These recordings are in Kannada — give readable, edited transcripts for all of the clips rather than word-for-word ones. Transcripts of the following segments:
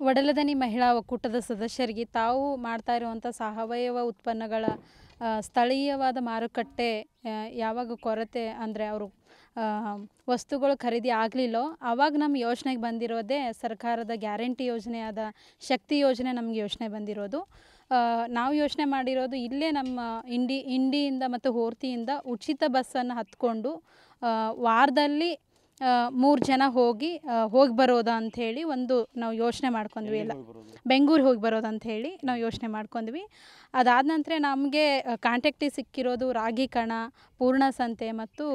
ಒಡಲದನಿ ಮಹಿಳಾ ಒಕ್ಕೂಟದ ಸದಸ್ಯರಿಗೆ ತಾವು ಮಾಡ್ತಾ ಇರುವಂಥ ಸಾವಯವ ಉತ್ಪನ್ನಗಳ ಸ್ಥಳೀಯವಾದ ಮಾರುಕಟ್ಟೆ ಯಾವಾಗ ಕೊರತೆ ಅಂದರೆ ಅವರು ವಸ್ತುಗಳು ಖರೀದಿ ಆಗಲಿಲ್ಲೋ ಆವಾಗ ನಮ್ಮ ಯೋಚನೆಗೆ ಬಂದಿರೋದೇ ಸರ್ಕಾರದ ಗ್ಯಾರಂಟಿ ಯೋಜನೆಯಾದ ಶಕ್ತಿ ಯೋಜನೆ ನಮಗೆ ಯೋಚನೆ ಬಂದಿರೋದು. ನಾವು ಯೋಚನೆ ಮಾಡಿರೋದು ಇಲ್ಲೇ ನಮ್ಮ ಇಂಡಿಯಿಂದ ಮತ್ತು ಹೋರ್ತಿಯಿಂದ ಉಚಿತ ಬಸ್ಸನ್ನು ಹತ್ಕೊಂಡು ವಾರದಲ್ಲಿ 3 ಜನ ಹೋಗಿ ಬರೋದು ಅಂಥೇಳಿ ಒಂದು ನಾವು ಯೋಚನೆ ಮಾಡ್ಕೊಂಡ್ವಿ. ಎಲ್ಲ ಬೆಂಗಳೂರು ಹೋಗಿ ಬರೋದು ಅಂಥೇಳಿ ನಾವು ಯೋಚನೆ ಮಾಡ್ಕೊಂಡ್ವಿ. ಅದಾದ ನಂತರ ನಮಗೆ ಕಾಂಟ್ಯಾಕ್ಟಿಗೆ ಸಿಕ್ಕಿರೋದು ರಾಗಿಕಣ, ಪೂರ್ಣ ಸಂತೆ ಮತ್ತು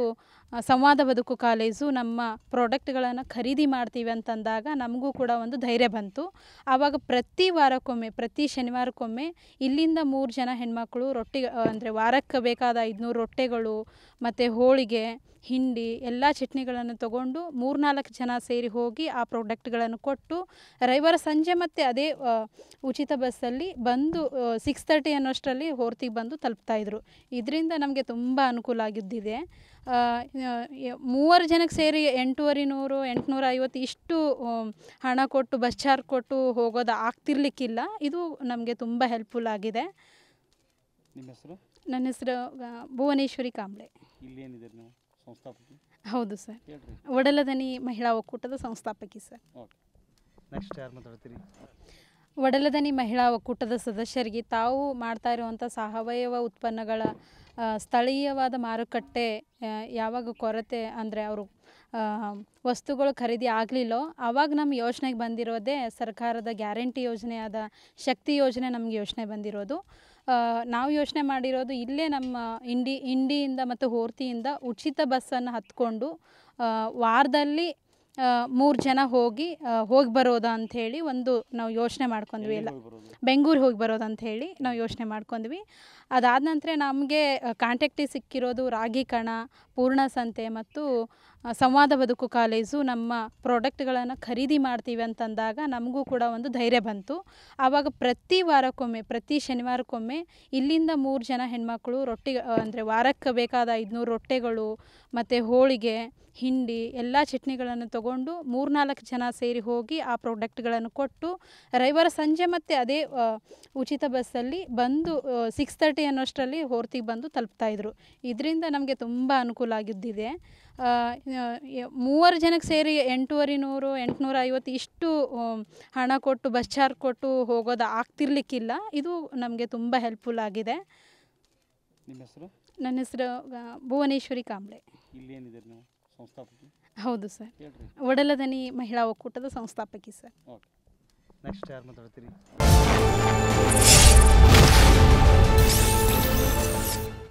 ಸಂವಾದ ಬದುಕು ಕಾಲೇಜು ನಮ್ಮ ಪ್ರಾಡಕ್ಟ್ಗಳನ್ನು ಖರೀದಿ ಮಾಡ್ತೀವಿ ಅಂತಂದಾಗ ನಮಗೂ ಕೂಡ ಒಂದು ಧೈರ್ಯ ಬಂತು. ಆವಾಗ ಪ್ರತಿ ವಾರಕ್ಕೊಮ್ಮೆ, ಪ್ರತಿ ಶನಿವಾರಕ್ಕೊಮ್ಮೆ ಇಲ್ಲಿಂದ 3 ಜನ ಹೆಣ್ಮಕ್ಳು ರೊಟ್ಟಿ ಅಂದರೆ ವಾರಕ್ಕೆ ಬೇಕಾದ 500 ರೊಟ್ಟೆಗಳು ಮತ್ತು ಹೋಳಿಗೆ, ಹಿಂಡಿ ಎಲ್ಲ ಚಟ್ನಿಗಳನ್ನು ತೊಗೊಂಡು 3-4 ಜನ ಸೇರಿ ಹೋಗಿ ಆ ಪ್ರಾಡಕ್ಟ್ಗಳನ್ನು ಕೊಟ್ಟು ರವಿವಾರ ಸಂಜೆ ಮತ್ತು ಅದೇ ಉಚಿತ ಬಸ್ಸಲ್ಲಿ ಬಂದು 6:30 ಅನ್ನೋಷ್ಟರಲ್ಲಿ ಹೋರ್ತಿಗೆ ಬಂದು ತಲುಪ್ತಾಯಿದ್ರು. ಇದರಿಂದ ನಮಗೆ ತುಂಬ ಅನುಕೂಲ ಆಗಿದ್ದಿದೆ. 3 ಜನಕ್ಕೆ ಸೇರಿ 850, 850 ಇಷ್ಟು ಹಣ ಕೊಟ್ಟು ಬಸ್ ಚಾರ್ಜ್ ಕೊಟ್ಟು ಹೋಗೋದು ಆಗ್ತಿರ್ಲಿಕ್ಕಿಲ್ಲ. ಇದು ನಮಗೆ ತುಂಬ ಹೆಲ್ಪ್ಫುಲ್ ಆಗಿದೆ. ನಿಮ್ಮ ಹೆಸರು? ನನ್ನ ಹೆಸರು ಭುವನೇಶ್ವರಿ ಕಾಂಬ್ಳೆ. ಇಲ್ಲಿ ಏನಿದೆ ನೀವು ಸಂಸ್ಥಾಪಕಿ? ಹೌದು ಸರ್, ಒಡಲದನಿ ಮಹಿಳಾ ಒಕ್ಕೂಟದ ಸಂಸ್ಥಾಪಕಿ ಸರ್. ಓಕೆ, ನೆಕ್ಸ್ಟ್ ಯಾರು ಮಾತಾಡ್ತೀರಿ? ಒಡಲದನಿ ಮಹಿಳಾ ಒಕ್ಕೂಟದ ಸದಸ್ಯರಿಗೆ ತಾವು ಮಾಡ್ತಾ ಇರುವಂಥ ಸಾವಯವ ಉತ್ಪನ್ನಗಳ ಸ್ಥಳೀಯವಾದ ಮಾರುಕಟ್ಟೆ ಯಾವಾಗ ಕೊರತೆ ಅಂದರೆ ಅವರು ವಸ್ತುಗಳು ಖರೀದಿ ಆಗಲಿಲ್ಲೋ ಆವಾಗ ನಮ್ಮ ಯೋಚನೆಗೆ ಬಂದಿರೋದೇ ಸರ್ಕಾರದ ಗ್ಯಾರಂಟಿ ಯೋಜನೆಯಾದ ಶಕ್ತಿ ಯೋಜನೆ ನಮಗೆ ಯೋಚನೆ ಬಂದಿರೋದು. ನಾವು ಯೋಚನೆ ಮಾಡಿರೋದು ಇಲ್ಲೇ ನಮ್ಮ ಇಂಡಿಯಿಂದ ಮತ್ತು ಹೋರ್ತಿಯಿಂದ ಉಚಿತ ಬಸ್ಸನ್ನು ಹತ್ಕೊಂಡು ವಾರದಲ್ಲಿ 3 ಜನ ಹೋಗಿ ಬರೋದು ಅಂಥೇಳಿ ಒಂದು ನಾವು ಯೋಚನೆ ಮಾಡ್ಕೊಂಡ್ವಿ. ಎಲ್ಲ ಬೆಂಗಳೂರು ಹೋಗಿ ಬರೋದು ಅಂಥೇಳಿ ನಾವು ಯೋಚನೆ ಮಾಡ್ಕೊಂಡ್ವಿ. ಅದಾದ ನಂತರ ನಮಗೆ ಕಾಂಟ್ಯಾಕ್ಟಿಗೆ ಸಿಕ್ಕಿರೋದು ರಾಗಿಕಣ, ಪೂರ್ಣ ಸಂತೆ ಮತ್ತು ಸಂವಾದ ಬದುಕು ಕಾಲೇಜು ನಮ್ಮ ಪ್ರಾಡಕ್ಟ್ಗಳನ್ನು ಖರೀದಿ ಮಾಡ್ತೀವಿ ಅಂತಂದಾಗ ನಮಗೂ ಕೂಡ ಒಂದು ಧೈರ್ಯ ಬಂತು. ಆವಾಗ ಪ್ರತಿ ವಾರಕ್ಕೊಮ್ಮೆ, ಪ್ರತಿ ಶನಿವಾರಕ್ಕೊಮ್ಮೆ ಇಲ್ಲಿಂದ 3 ಜನ ಹೆಣ್ಮಕ್ಳು ರೊಟ್ಟಿ ಅಂದರೆ ವಾರಕ್ಕೆ ಬೇಕಾದ 500 ರೊಟ್ಟೆಗಳು ಮತ್ತು ಹೋಳಿಗೆ, ಹಿಂಡಿ ಎಲ್ಲ ಚಟ್ನಿಗಳನ್ನು ತೊಗೊಂಡು 3-4 ಜನ ಸೇರಿ ಹೋಗಿ ಆ ಪ್ರಾಡಕ್ಟ್ಗಳನ್ನು ಕೊಟ್ಟು ರವಿವಾರ ಸಂಜೆ ಮತ್ತು ಅದೇ ಉಚಿತ ಬಸ್ಸಲ್ಲಿ ಬಂದು 6:30 ಅನ್ನೋಷ್ಟರಲ್ಲಿ ಹೋರ್ತಿಗೆ ಬಂದು ತಲುಪ್ತಾಯಿದ್ರು. ಇದರಿಂದ ನಮಗೆ ತುಂಬ ಅನುಕೂಲ ಆಗಿದ್ದಿದೆ. 3 ಜನಕ್ಕೆ ಸೇರಿ 850, 850 ಇಷ್ಟು ಹಣ ಕೊಟ್ಟು ಬಸ್ ಚಾರ್ಜ್ ಕೊಟ್ಟು ಹೋಗೋದು ಆಗ್ತಿರ್ಲಿಕ್ಕಿಲ್ಲ. ಇದು ನಮಗೆ ತುಂಬ ಹೆಲ್ಪ್ಫುಲ್ ಆಗಿದೆ. ನಿಮ್ಮ ಹೆಸರು? ನನ್ನ ಹೆಸರು ಭುವನೇಶ್ವರಿ ಕಾಂಬ್ಳೆ. ಇಲ್ಲಿ ಏನಿದೆ ನೀವು ಸಂಸ್ಥಾಪಕಿ? ಹೌದು ಸರ್, ಒಡಲದನಿ ಮಹಿಳಾ ಒಕ್ಕೂಟದ ಸಂಸ್ಥಾಪಕಿ ಸರ್. ಓಕೆ, ನೆಕ್ಸ್ಟ್ ಯಾರು ಮಾತಾಡ್ತೀರಿ?